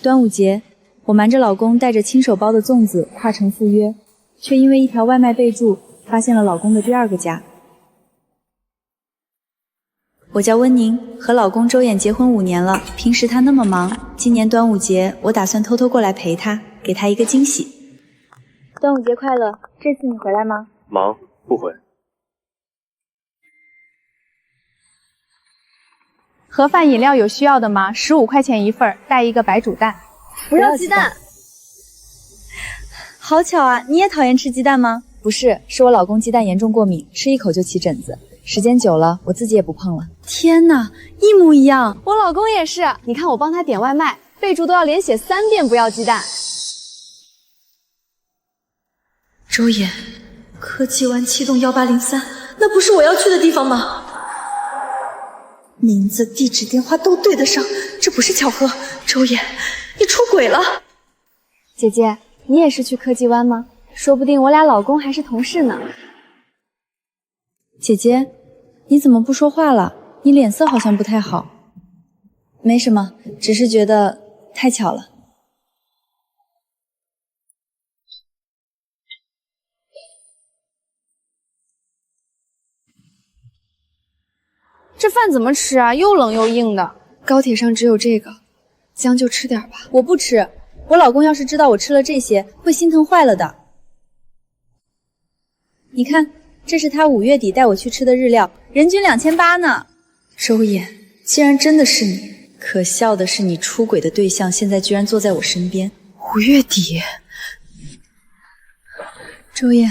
端午节，我瞒着老公带着亲手包的粽子跨城赴约，却因为一条外卖备注发现了老公的第二个家。我叫温宁，和老公周衍结婚5年了。平时他那么忙，今年端午节我打算偷偷过来陪他，给他一个惊喜。端午节快乐！这次你回来吗？忙，不回。盒饭饮料有需要的吗？15块钱一份，带一个白煮蛋。不要鸡蛋。好巧啊，你也讨厌吃鸡蛋吗？不是，是我老公鸡蛋严重过敏，吃一口就起疹子。时间久了，我自己也不碰了。天哪，一模一样！我老公也是，你看我帮他点外卖，备注都要连写3遍不要鸡蛋。周衍，科技湾7栋1803，那不是我要去的地方吗？名字、地址、电话都对得上，这不是巧合。周衍，你出轨了！姐姐，你也是去科技湾吗？说不定我俩老公还是同事呢。姐姐，你怎么不说话了？你脸色好像不太好。没什么，只是觉得太巧了。这饭怎么吃啊？又冷又硬的。高铁上只有这个，将就吃点吧。我不吃，我老公要是知道我吃了这些，会心疼坏了的。你看，这是他5月底带我去吃的日料，人均2800呢。周衍，既然真的是你，可笑的是你出轨的对象现在居然坐在我身边。5月底，周衍，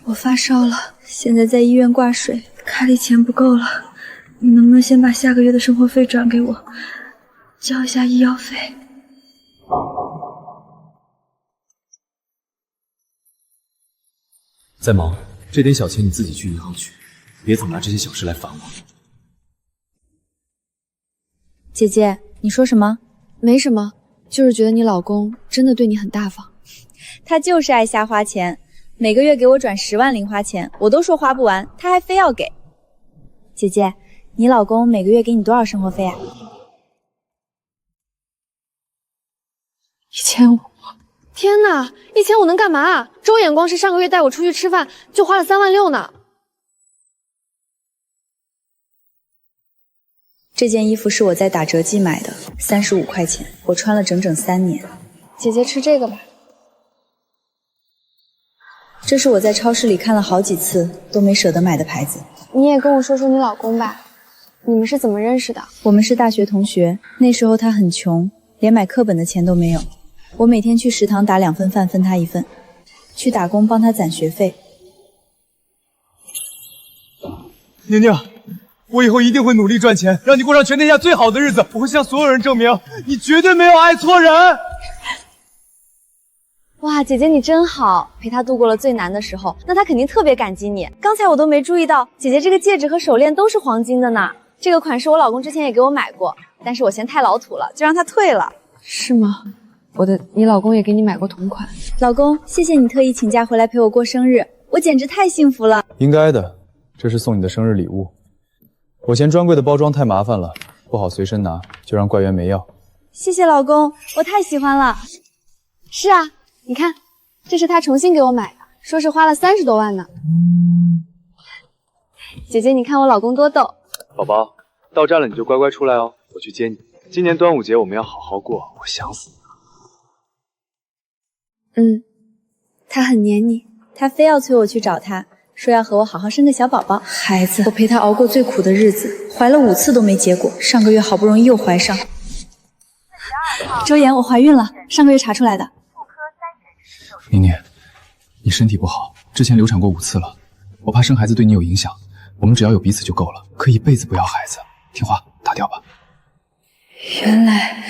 我发烧了，现在在医院挂水，卡里钱不够了。你能不能先把下个月的生活费转给我，交一下医药费？再忙，这点小钱你自己去银行取，别总拿这些小事来烦我。姐姐，你说什么？没什么，就是觉得你老公真的对你很大方。他就是爱瞎花钱，每个月给我转10万零花钱，我都说花不完，他还非要给。姐姐，你老公每个月给你多少生活费啊？1500。天哪，1500能干嘛？周衍光是上个月带我出去吃饭就花了36000呢。这件衣服是我在打折季买的，35块钱，我穿了整整3年。姐姐吃这个吧。这是我在超市里看了好几次都没舍得买的牌子。你也跟我说说你老公吧，你们是怎么认识的？我们是大学同学，那时候他很穷，连买课本的钱都没有。我每天去食堂打2份饭分他1份，去打工帮他攒学费。宁宁，我以后一定会努力赚钱，让你过上全天下最好的日子。我会向所有人证明，你绝对没有爱错人。哇，姐姐你真好，陪他度过了最难的时候，那他肯定特别感激你。刚才我都没注意到，姐姐这个戒指和手链都是黄金的呢。这个款式我老公之前也给我买过，但是我嫌太老土了，就让他退了。是吗？你老公也给你买过同款。老公，谢谢你特意请假回来陪我过生日，我简直太幸福了。应该的，这是送你的生日礼物。我嫌专柜的包装太麻烦了，不好随身拿，就让柜员没要。谢谢老公，我太喜欢了。是啊，你看，这是他重新给我买的，说是花了30多万呢。姐姐，你看我老公多逗。宝宝，到站了你就乖乖出来哦，我去接你。今年端午节我们要好好过，我想死你了。他很黏你，他非要催我去找他，说要和我好好生个小宝宝。孩子，我陪他熬过最苦的日子，怀了5次都没结果，上个月好不容易又怀上。周衍，我怀孕了，上个月查出来的。宁宁，你身体不好，之前流产过5次了，我怕生孩子对你有影响，我们只要有彼此就够了，可以一辈子不要孩子。听话，打掉吧。原来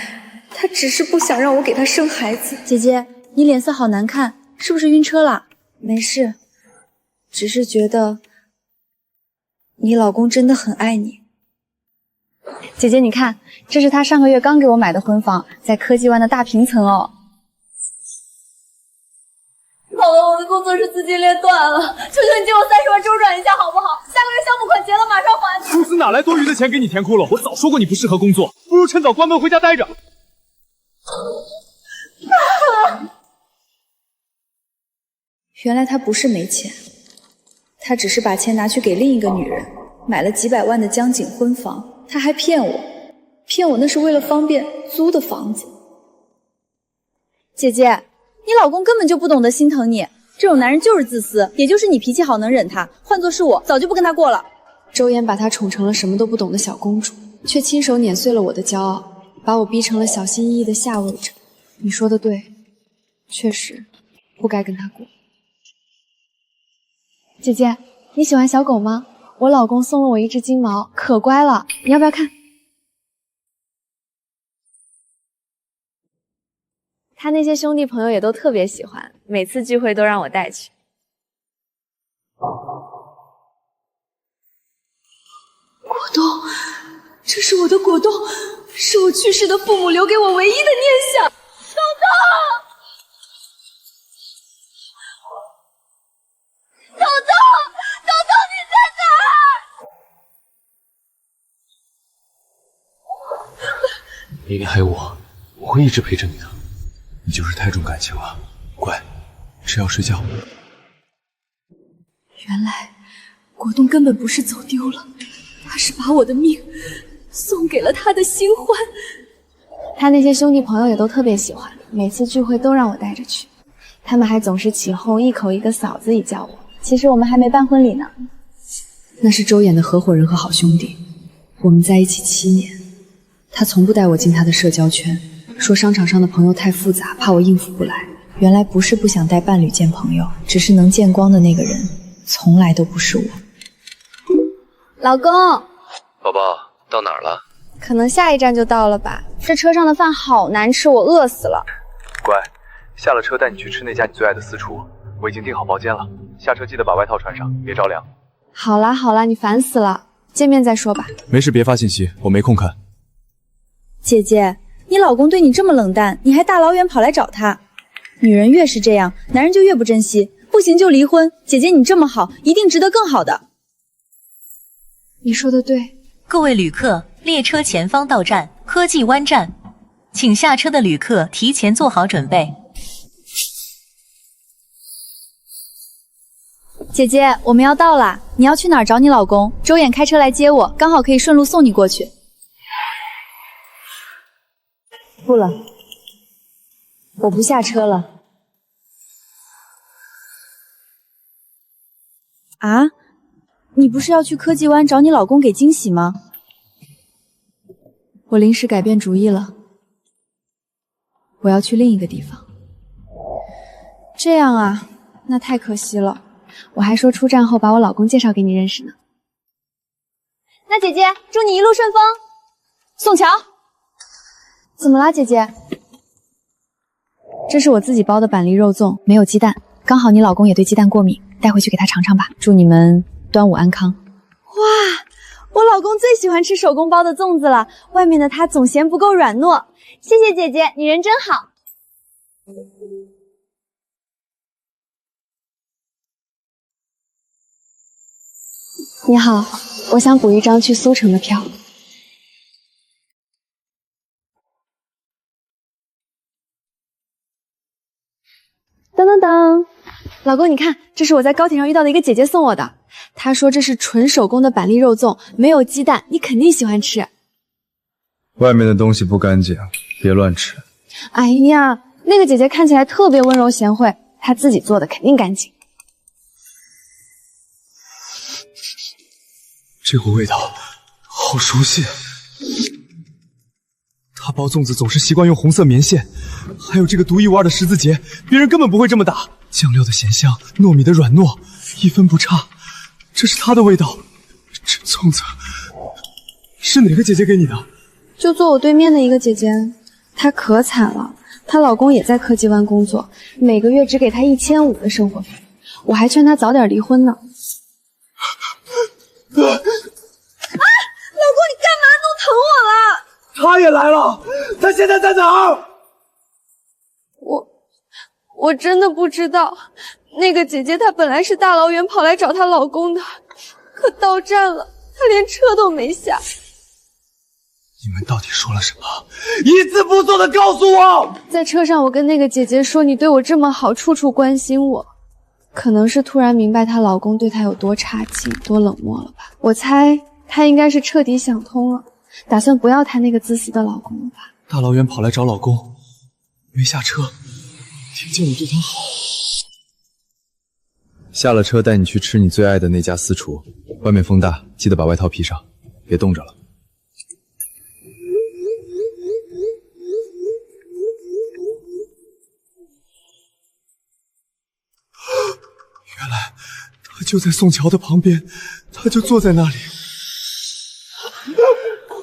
他只是不想让我给他生孩子。姐姐，你脸色好难看，是不是晕车了？没事，只是觉得你老公真的很爱你。姐姐，你看，这是他上个月刚给我买的婚房，在科技湾的大平层哦。好了，我的工作室资金链断了，求求你借我30万周转一下好不好？下个月项目款结了，马上还你。公司哪来多余的钱给你填窟窿？我早说过你不适合工作，不如趁早关门回家待着。原来他不是没钱，他只是把钱拿去给另一个女人，买了几百万的江景婚房，他还骗我那是为了方便租的房子。姐姐，你老公根本就不懂得心疼你，这种男人就是自私，也就是你脾气好能忍他，换作是我，早就不跟他过了。周岩把她宠成了什么都不懂的小公主，却亲手碾碎了我的骄傲，把我逼成了小心翼翼的下位者。你说的对，确实不该跟他过。姐姐，你喜欢小狗吗？我老公送了我一只金毛，可乖了，你要不要看？他那些兄弟朋友也都特别喜欢，每次聚会都让我带去。果冻，这是我的果冻，是我去世的父母留给我唯一的念想。豆豆，豆豆，豆豆，你在哪儿？你离开我，我会一直陪着你的。你就是太重感情了，乖，吃药睡觉。原来果冻根本不是走丢了，他是把我的命送给了他的新欢。他那些兄弟朋友也都特别喜欢，每次聚会都让我带着去。他们还总是起哄，一口一个嫂子一叫我。其实我们还没办婚礼呢。那是周衍的合伙人和好兄弟，我们在一起7年，他从不带我进他的社交圈，说商场上的朋友太复杂，怕我应付不来。原来不是不想带伴侣见朋友，只是能见光的那个人从来都不是我。老公，宝宝，到哪儿了？可能下一站就到了吧。这车上的饭好难吃，我饿死了。乖，下了车带你去吃那家你最爱的私厨，我已经订好包间了。下车记得把外套穿上，别着凉。好啦好啦，你烦死了，见面再说吧。没事，别发信息，我没空看。姐姐，你老公对你这么冷淡，你还大老远跑来找他。女人越是这样，男人就越不珍惜，不行就离婚。姐姐你这么好，一定值得更好的。你说的对。各位旅客，列车前方到站科技湾站，请下车的旅客提前做好准备。姐姐，我们要到了，你要去哪儿找你老公？周衍开车来接我，刚好可以顺路送你过去。不了，我不下车了。啊？你不是要去科技湾找你老公给惊喜吗？我临时改变主意了，我要去另一个地方。这样啊，那太可惜了。我还说出站后把我老公介绍给你认识呢。那姐姐，祝你一路顺风。宋乔，怎么啦，姐姐？这是我自己包的板栗肉粽，没有鸡蛋，刚好你老公也对鸡蛋过敏，带回去给他尝尝吧。祝你们端午安康。哇，我老公最喜欢吃手工包的粽子了，外面的他总嫌不够软糯。谢谢姐姐，你人真好。你好，我想补一张去苏城的票。等等等，老公，你看，这是我在高铁上遇到的一个姐姐送我的。她说这是纯手工的板栗肉粽，没有鸡蛋，你肯定喜欢吃。外面的东西不干净，别乱吃。哎呀，那个姐姐看起来特别温柔贤惠，她自己做的肯定干净。这股味道好熟悉。他包粽子总是习惯用红色棉线，还有这个独一无二的十字结，别人根本不会这么打。酱料的咸香，糯米的软糯，一分不差。这是他的味道。这粽子是哪个姐姐给你的？就坐我对面的一个姐姐，她可惨了，她老公也在科技湾工作，每个月只给她1500的生活费，我还劝她早点离婚呢。老公，你干嘛弄疼我了？他也来了，他现在在哪儿？我真的不知道，那个姐姐她本来是大老远跑来找她老公的，可到站了，她连车都没下。你们到底说了什么？一字不错的告诉我。在车上，我跟那个姐姐说，你对我这么好，处处关心我，可能是突然明白她老公对她有多差劲、多冷漠了吧。我猜她应该是彻底想通了，打算不要她那个自私的老公了吧。大老远跑来找老公，没下车，听见我对他好。下了车带你去吃你最爱的那家私厨，外面风大，记得把外套披上，别冻着了。原来他就在宋乔的旁边，他就坐在那里。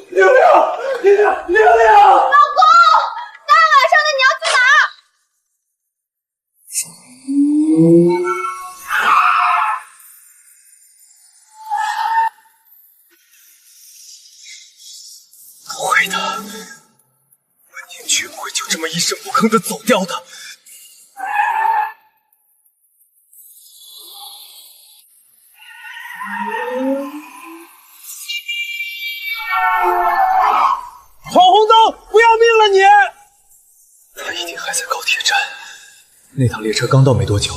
玲玲，玲玲，玲玲，老公，大晚上的你要去哪儿？不会的，文宁绝不会就这么一声不吭的走掉的。闯红灯，不要命了你！他一定还在高铁站，那趟列车刚到没多久，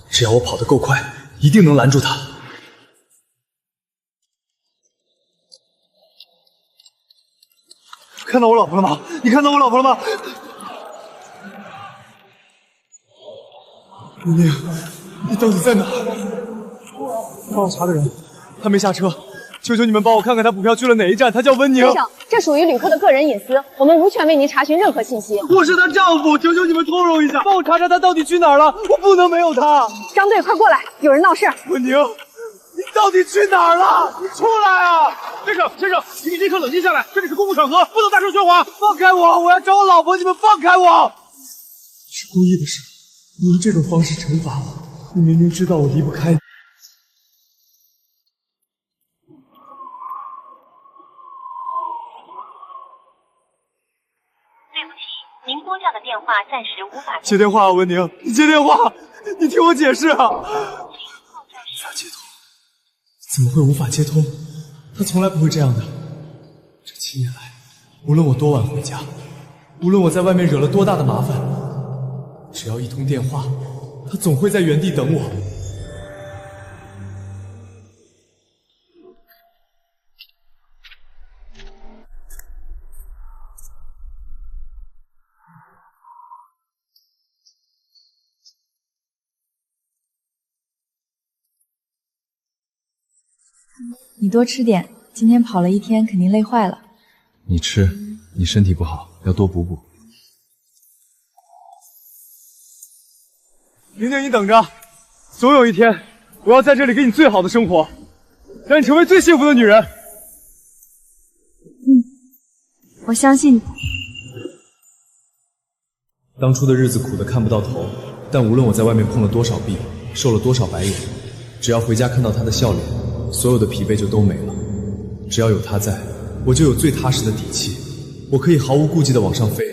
只要我跑得够快，一定能拦住他。看到我老婆了吗？你看到我老婆了吗？宁宁，你到底在哪？帮我查个人，他没下车，求求你们帮我看看他补票去了哪一站。他叫温宁。先生，这属于旅客的个人隐私，我们无权为您查询任何信息。我是她丈夫，求求你们通融一下，帮我查查他到底去哪儿了，我不能没有他。张队，快过来，有人闹事。温宁，你到底去哪儿了？你出来啊！先生，先生，请你立刻冷静下来，这里是公共场合，不能大声喧哗。放开我，我要找我老婆，你们放开我！你是故意的是吧？你用这种方式惩罚我，你明明知道我离不开你。对不起，您拨叫的电话暂时无法接电话啊，文宁，你接电话，你听我解释啊！无法接通？怎么会无法接通？他从来不会这样的。这7年来，无论我多晚回家，无论我在外面惹了多大的麻烦，只要一通电话，他总会在原地等我。你多吃点，今天跑了一天，肯定累坏了。你吃，你身体不好，要多补补。宁宁，你等着，总有一天，我要在这里给你最好的生活，让你成为最幸福的女人。我相信你。当初的日子苦得看不到头，但无论我在外面碰了多少壁，受了多少白眼，只要回家看到他的笑脸，所有的疲惫就都没了。只要有他在，我就有最踏实的底气，我可以毫无顾忌地往上飞，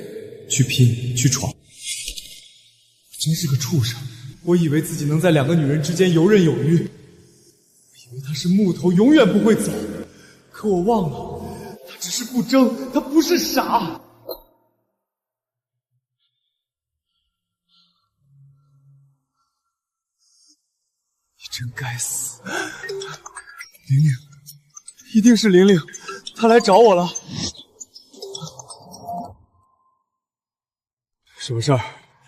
去拼，去闯。真是个畜生！我以为自己能在2个女人之间游刃有余，我以为他是木头，永远不会走。可我忘了，他只是不争，他不是傻。你真该死！玲玲，一定是玲玲，她来找我了。什么事儿？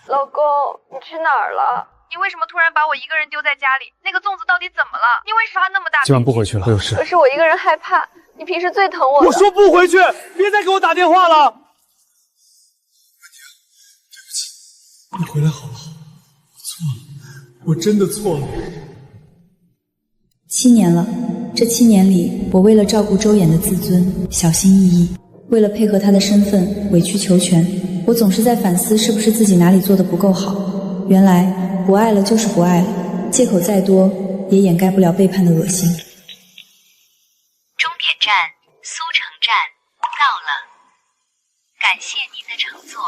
老公，你去哪儿了？你为什么突然把我一个人丢在家里？那个粽子到底怎么了？你为什么发那么大脾气？今晚不回去了，我有事。可是我一个人害怕，你平时最疼我的。我说不回去，别再给我打电话了。对不起，你回来好不好？我错了，我真的错了。7年了，这7年里，我为了照顾周衍的自尊，小心翼翼；为了配合他的身份，委曲求全。我总是在反思，是不是自己哪里做的不够好。原来不爱了就是不爱了，借口再多也掩盖不了背叛的恶心。终点站苏城站到了，感谢您的乘坐。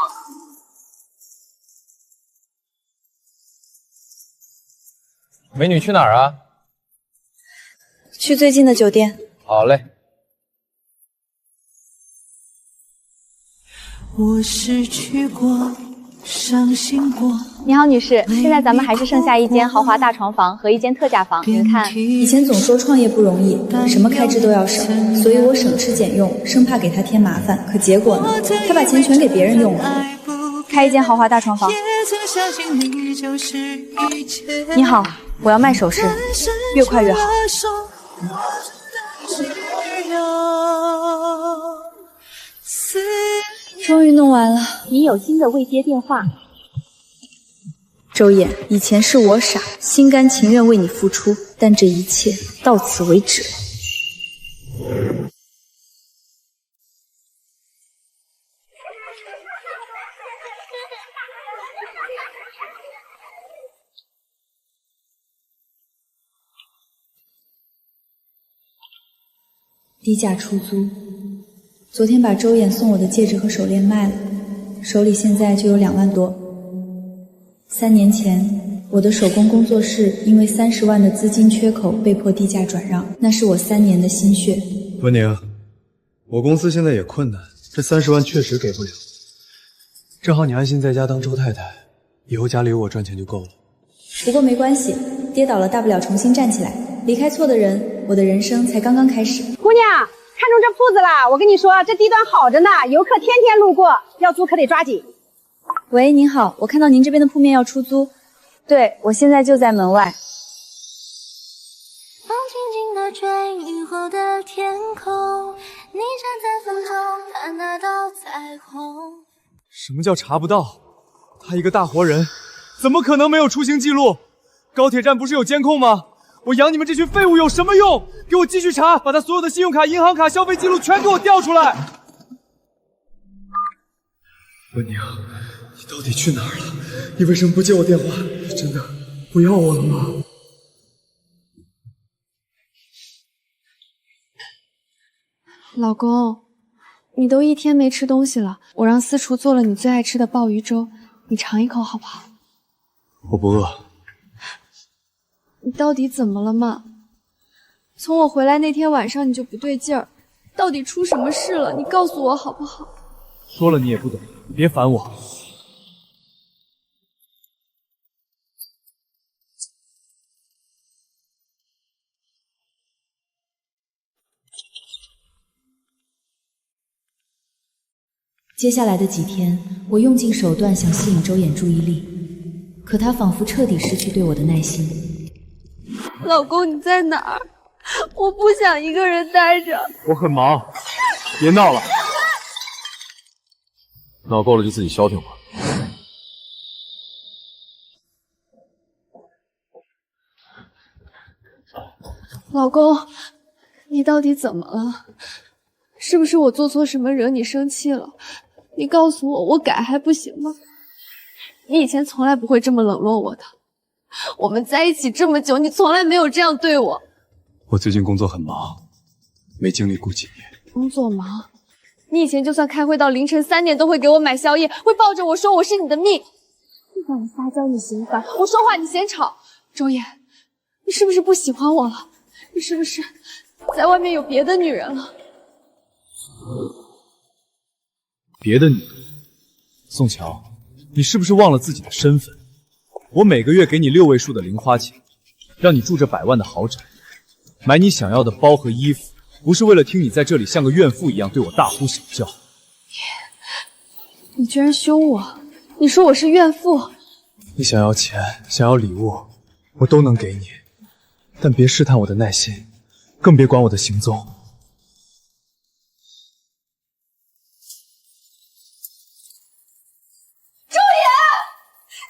美女去哪儿啊？去最近的酒店。好嘞。我失去过，伤心过，你好，女士，现在咱们还是剩下一间豪华大床房和一间特价房，您看。以前总说创业不容易，什么开支都要省，所以我省吃俭用，生怕给他添麻烦。可结果呢？他把钱全给别人用了。开一间豪华大床房。你好，我要卖首饰，越快越好。终于弄完了。您有新的未接电话。周衍，以前是我傻，心甘情愿为你付出，但这一切到此为止。低价出租，昨天把周衍送我的戒指和手链卖了，手里现在就有2万多。3年前，我的手工工作室因为30万的资金缺口被迫低价转让，那是我3年的心血。文宁，我公司现在也困难，这30万确实给不了。正好你安心在家当周太太，以后家里有我赚钱就够了。不过没关系，跌倒了大不了重新站起来。离开错的人，我的人生才刚刚开始。姑娘，看中这铺子啦！我跟你说，这地段好着呢，游客天天路过，要租可得抓紧。喂，您好，我看到您这边的铺面要出租。对，我现在就在门外。放静静的追雨后的天空，你站在风中看那道彩虹。什么叫查不到？他一个大活人，怎么可能没有出行记录？高铁站不是有监控吗？我养你们这群废物有什么用？给我继续查，把他所有的信用卡、银行卡、消费记录全给我调出来！文宁，你到底去哪儿了？你为什么不接我电话？你真的不要我了吗？老公，你都1天没吃东西了，我让私厨做了你最爱吃的鲍鱼粥，你尝一口好不好？我不饿。你到底怎么了嘛？从我回来那天晚上你就不对劲儿，到底出什么事了？你告诉我好不好？说了你也不懂，别烦我。接下来的几天，我用尽手段想吸引周衍注意力，可他仿佛彻底失去对我的耐心。老公，你在哪儿？我不想一个人待着。我很忙，别闹了，闹够了就自己消停吧。老公，你到底怎么了？是不是我做错什么惹你生气了？你告诉我，我改还不行吗？你以前从来不会这么冷落我的。我们在一起这么久，你从来没有这样对我。我最近工作很忙，没精力顾及你。工作忙？你以前就算开会到凌晨3点都会给我买宵夜，会抱着我说我是你的命。遇到你撒娇你嫌烦，我说话你嫌吵。周衍，你是不是不喜欢我了？你是不是在外面有别的女人了？别的女人？宋乔，你是不是忘了自己的身份？我每个月给你6位数的零花钱，让你住着100万的豪宅，买你想要的包和衣服，不是为了听你在这里像个怨妇一样对我大呼小叫。你居然凶我！你说我是怨妇！你想要钱，想要礼物，我都能给你，但别试探我的耐心，更别管我的行踪。周衍，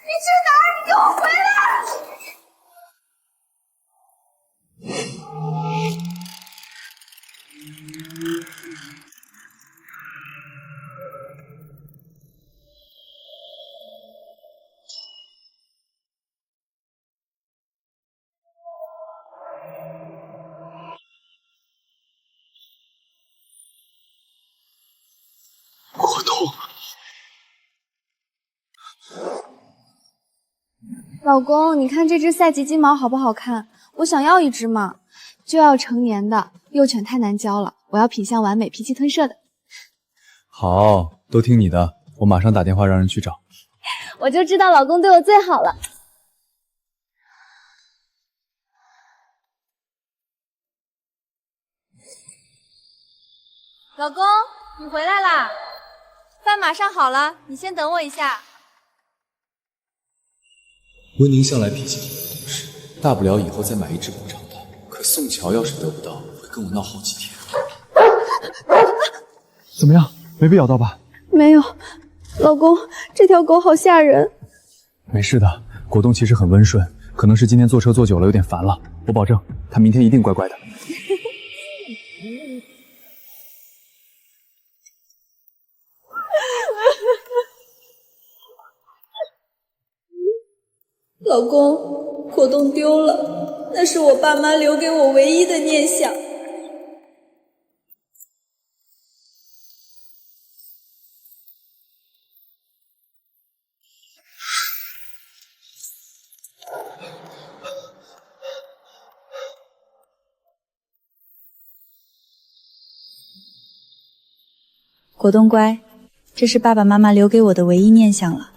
你去哪儿？你给我回来！我痛。老公，你看这只赛吉金毛好不好看？我想要一只嘛，就要成年的，幼犬太难教了，我要品相完美、脾气吞噬的。好，都听你的，我马上打电话让人去找。我就知道老公对我最好了。老公，你回来啦，饭马上好了，你先等我一下。温宁向来脾气挺不懂事，大不了以后再买一只补偿他。可宋乔要是得不到，会跟我闹好几天。怎么样，没被咬到吧？没有，老公，这条狗好吓人。没事的，果冻其实很温顺，可能是今天坐车坐久了有点烦了。我保证，它明天一定乖乖的。老公，果冻丢了，那是我爸妈留给我唯一的念想。果冻乖，这是爸爸妈妈留给我的唯一念想了，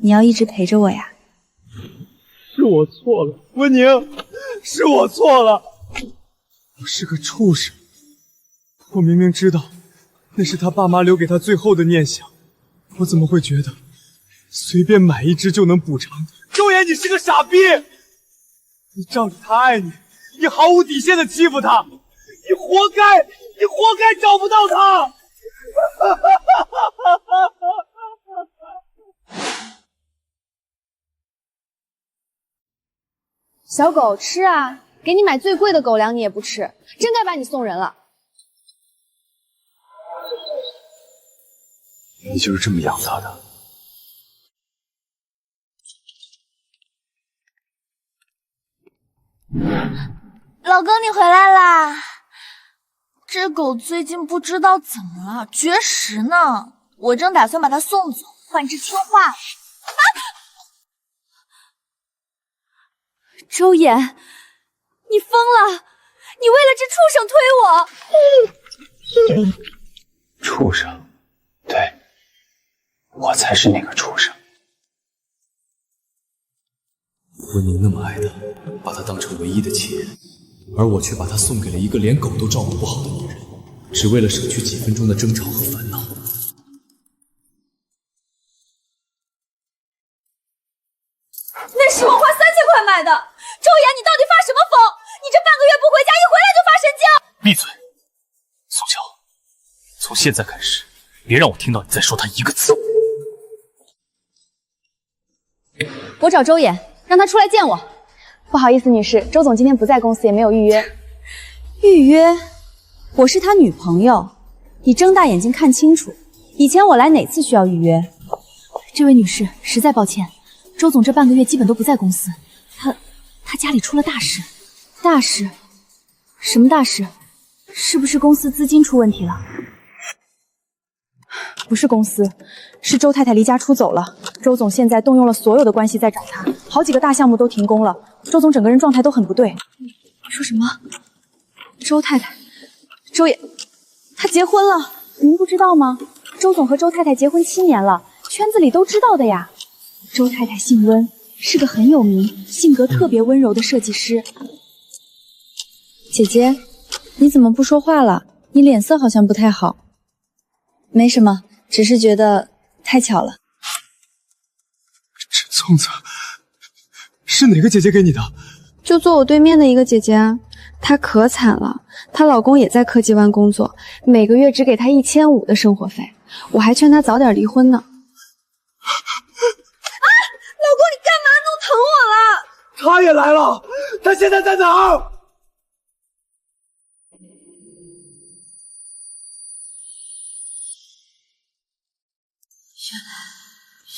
你要一直陪着我呀。是我错了，温宁，是我错了，我是个畜生，我明明知道那是他爸妈留给他最后的念想，我怎么会觉得随便买一只就能补偿他？周岩，你是个傻逼！你照理他爱你，你毫无底线的欺负他，你活该，你活该找不到他！小狗吃啊，给你买最贵的狗粮你也不吃，真该把你送人了。你就是这么养它的？老公，你回来啦！这狗最近不知道怎么了，绝食呢。我正打算把它送走，换只听话的。周岩，你疯了！你为了这畜生推我！畜生，对，我才是那个畜生。温宁那么爱他，把他当成唯一的亲人，而我却把他送给了一个连狗都照顾不好的女人，只为了省去几分钟的争吵和烦恼。那是我花3000块买的，周岩，你到底发什么疯？你这半个月不回家，一回来就发神经！闭嘴，宋乔，从现在开始，别让我听到你再说他一个字。我找周岩，让他出来见我。不好意思，女士，周总今天不在公司，也没有预约。预约？我是他女朋友，你睁大眼睛看清楚，以前我来哪次需要预约？这位女士，实在抱歉，周总这半个月基本都不在公司，他家里出了大事。大事？什么大事？是不是公司资金出问题了？不是公司，是周太太离家出走了。周总现在动用了所有的关系在找她，好几个大项目都停工了。周总整个人状态都很不对。你说什么？周太太，周也，她结婚了，您不知道吗？周总和周太太结婚7年了，圈子里都知道的呀。周太太姓温，是个很有名、性格特别温柔的设计师。姐姐，你怎么不说话了？你脸色好像不太好。没什么，只是觉得太巧了。这粽子是哪个姐姐给你的？就坐我对面的一个姐姐啊，她可惨了，她老公也在科技湾工作，每个月只给她1500的生活费，我还劝她早点离婚呢。啊，老公，你干嘛弄疼我了？他也来了，他现在在哪儿？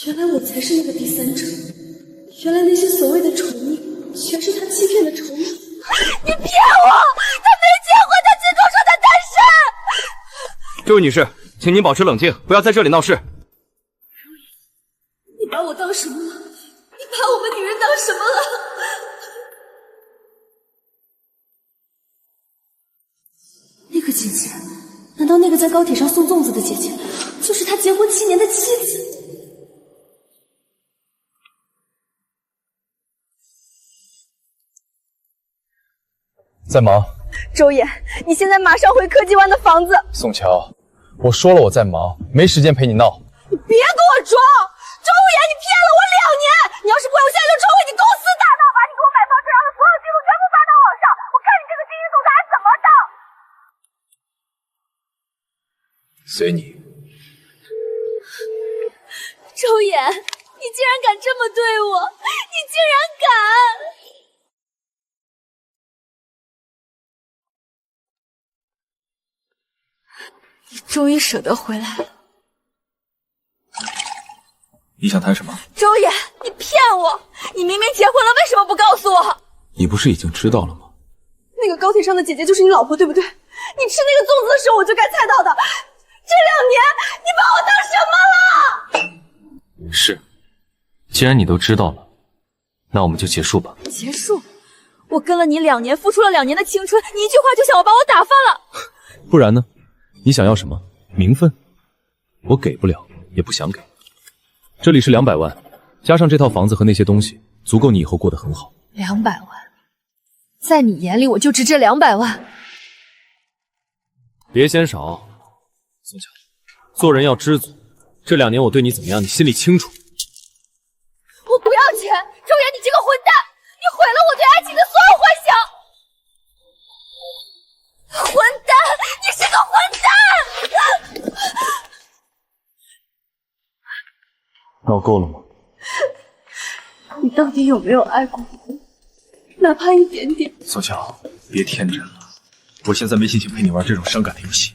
原来我才是那个第三者，原来那些所谓的宠溺，全是他欺骗的筹码。你骗我！他没结婚，他亲口说他单身。这位女士，请您保持冷静，不要在这里闹事。你把我当什么了？你把我们女人当什么了？那个姐姐，难道那个在高铁上送粽子的姐姐，就是他结婚7年的妻子？在忙。周野，你现在马上回科技湾的房子。宋乔，我说了我在忙，没时间陪你闹。你别给我装！周野，你骗了我2年！你要是不会，我现在就冲回你公司大闹，把你给我买房这样的所有记录全部发到网上，我看你这个经营总裁还怎么当！随你。周野，你竟然敢这么对我！你竟然敢！你终于舍得回来了。你想谈什么？周野，你骗我！你明明结婚了，为什么不告诉我？你不是已经知道了吗？那个高铁上的姐姐就是你老婆，对不对？你吃那个粽子的时候，我就该猜到的。这2年，你把我当什么了？是，既然你都知道了，那我们就结束吧。结束？我跟了你2年，付出了2年的青春，你一句话就想要把我打翻了？不然呢？你想要什么？名分？我给不了，也不想给。这里是200万，加上这套房子和那些东西，足够你以后过得很好。200万，在你眼里我就值这200万？别嫌少，宋乔，做人要知足。这2年我对你怎么样，你心里清楚。我不要钱，周岩，你这个混蛋，你毁了我对爱情的所有幻想！混蛋，你是个混蛋！闹够了吗？你到底有没有爱过我？哪怕一点点。宋乔，别天真了，我现在没心情陪你玩这种伤感的游戏。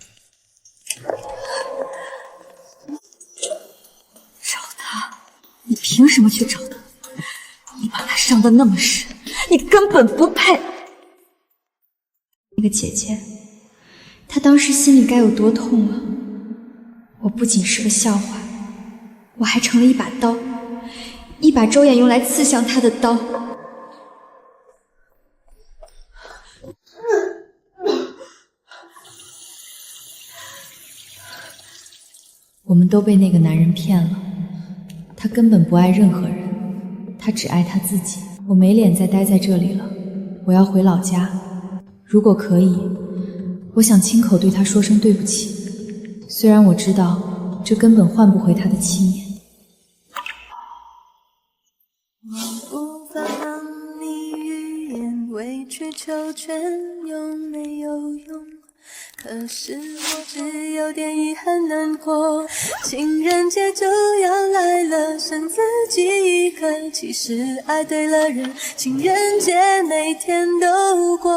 找他？你凭什么去找他？你把他伤得那么深，你根本不配。那个姐姐，她当时心里该有多痛啊！我不仅是个笑话，我还成了一把刀，一把周衍用来刺向她的刀。我们都被那个男人骗了，他根本不爱任何人，他只爱他自己。我没脸再待在这里了，我要回老家。如果可以，我想亲口对他说声对不起，虽然我知道这根本换不回他的7年。我无法帮你预言，委曲求全又没有用，可是我只有点遗憾难过。情人节就要来了，剩自己一个，其实爱对了人，情人节每天都过。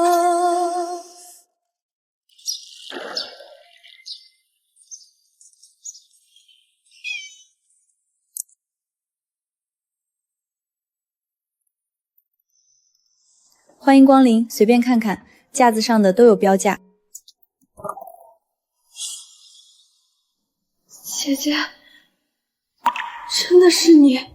欢迎光临，随便看看，架子上的都有标价。姐姐，真的是你。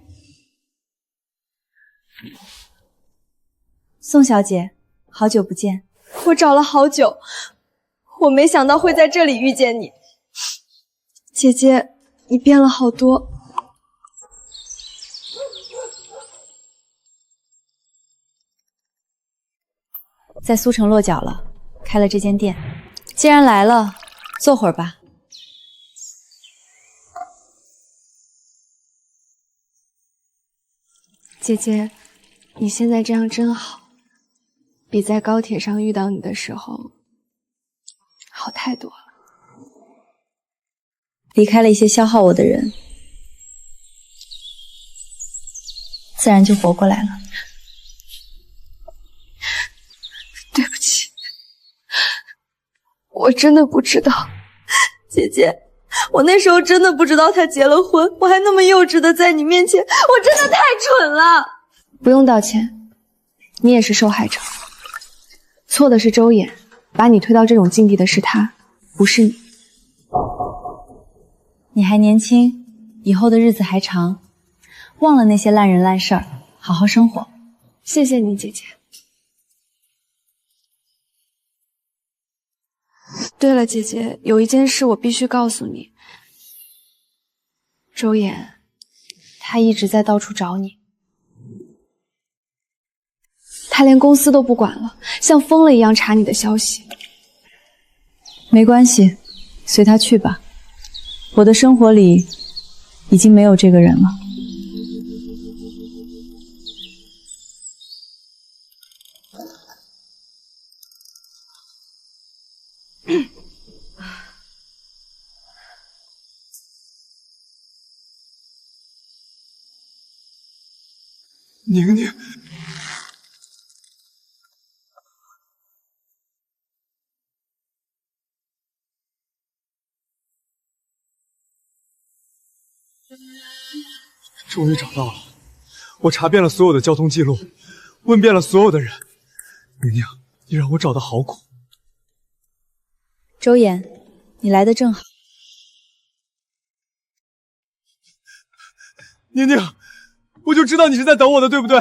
宋小姐，好久不见。我找了好久，我没想到会在这里遇见你。姐姐，你变了好多。在苏城落脚了，开了这间店。既然来了，坐会儿吧。姐姐，你现在这样真好，比在高铁上遇到你的时候好太多了。离开了一些消耗我的人，自然就活过来了。对不起，我真的不知道，姐姐，我那时候真的不知道他结了婚，我还那么幼稚的在你面前，我真的太蠢了。不用道歉，你也是受害者，错的是周衍，把你推到这种境地的是他，不是你。你还年轻，以后的日子还长，忘了那些烂人烂事儿，好好生活。谢谢你，姐姐。对了，姐姐，有一件事我必须告诉你。周衍，他一直在到处找你。他连公司都不管了，像疯了一样查你的消息。没关系，随他去吧。我的生活里已经没有这个人了。宁宁，终于找到了。我查遍了所有的交通记录，问遍了所有的人。宁宁，你让我找的好苦。周衍，你来的正好。宁宁，我就知道你是在等我的，对不对？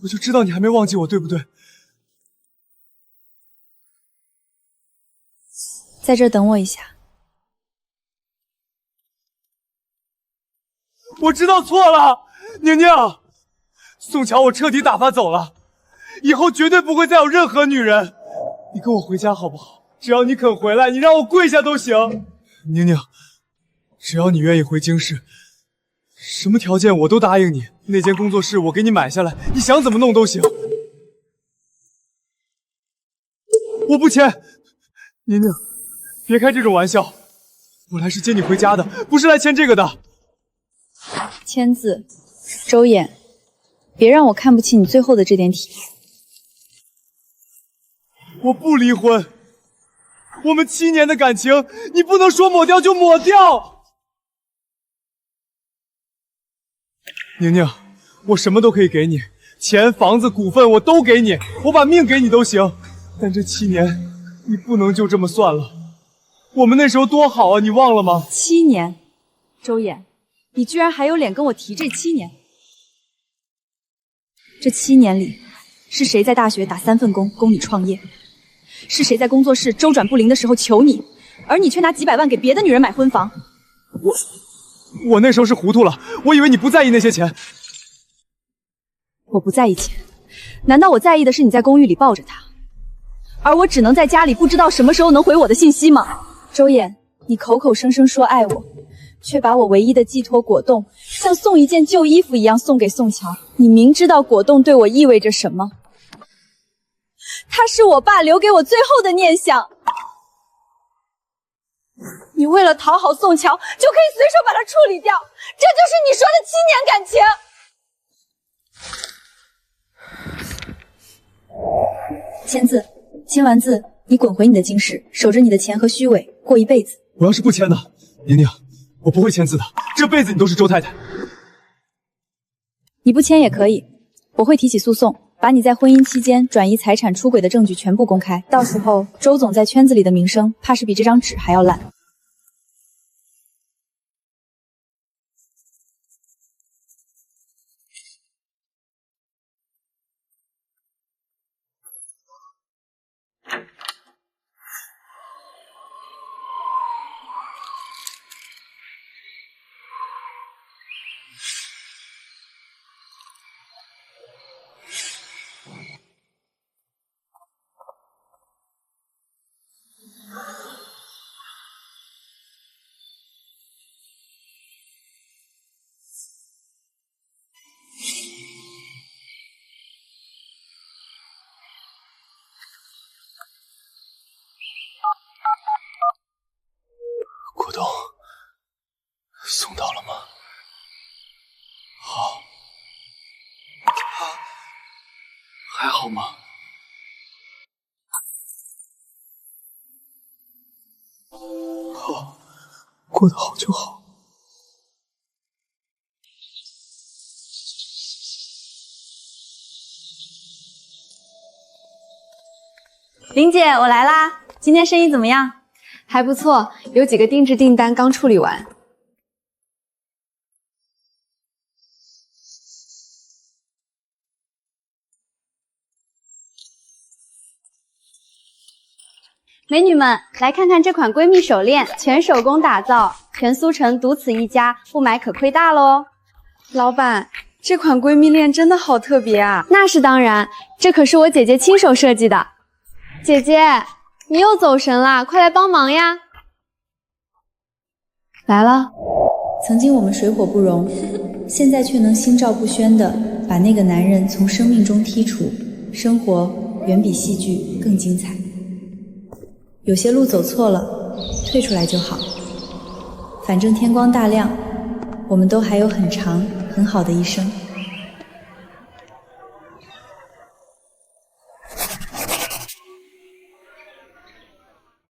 我就知道你还没忘记我，对不对？在这儿等我一下。我知道错了，宁宁，宋乔，我彻底打发走了，以后绝对不会再有任何女人。你跟我回家好不好？只要你肯回来，你让我跪下都行。宁宁，只要你愿意回京市，什么条件我都答应你。那间工作室我给你买下来，你想怎么弄都行。我不签，宁宁，别开这种玩笑，我来是接你回家的，不是来签这个的。签字，周衍，别让我看不起你最后的这点体面。我不离婚，我们7年的感情，你不能说抹掉就抹掉。宁宁，我什么都可以给你，钱、房子、股份我都给你，我把命给你都行。但这7年，你不能就这么算了。我们那时候多好啊，你忘了吗？7年，周衍，你居然还有脸跟我提这7年？这7年里，是谁在大学打3份工供你创业？是谁在工作室周转不灵的时候求你，而你却拿几百万给别的女人买婚房？我那时候是糊涂了，我以为你不在意那些钱。我不在意钱，难道我在意的是你在公寓里抱着他，而我只能在家里不知道什么时候能回我的信息吗？周衍，你口口声声说爱我，却把我唯一的寄托果冻像送一件旧衣服一样送给宋乔。你明知道果冻对我意味着什么，它是我爸留给我最后的念想。你为了讨好宋乔，就可以随手把它处理掉，这就是你说的7年感情。签字，签完字，你滚回你的京市，守着你的钱和虚伪，过一辈子。我要是不签呢？宁宁，我不会签字的，这辈子你都是周太太。你不签也可以，我会提起诉讼，把你在婚姻期间转移财产、出轨的证据全部公开。到时候，周总在圈子里的名声，怕是比这张纸还要烂。果冻送到了吗？好。还好吗？好，过得好就好。林姐，我来啦！今天生意怎么样？还不错，有几个定制订单刚处理完。美女们，来看看这款闺蜜手链，全手工打造，全苏城独此一家，不买可亏大喽。老板，这款闺蜜链真的好特别啊！那是当然，这可是我姐姐亲手设计的。姐姐，你又走神啦，快来帮忙呀！来了。曾经我们水火不容，现在却能心照不宣的把那个男人从生命中剔除，生活远比戏剧更精彩。有些路走错了，退出来就好。反正天光大亮，我们都还有很长很好的一生。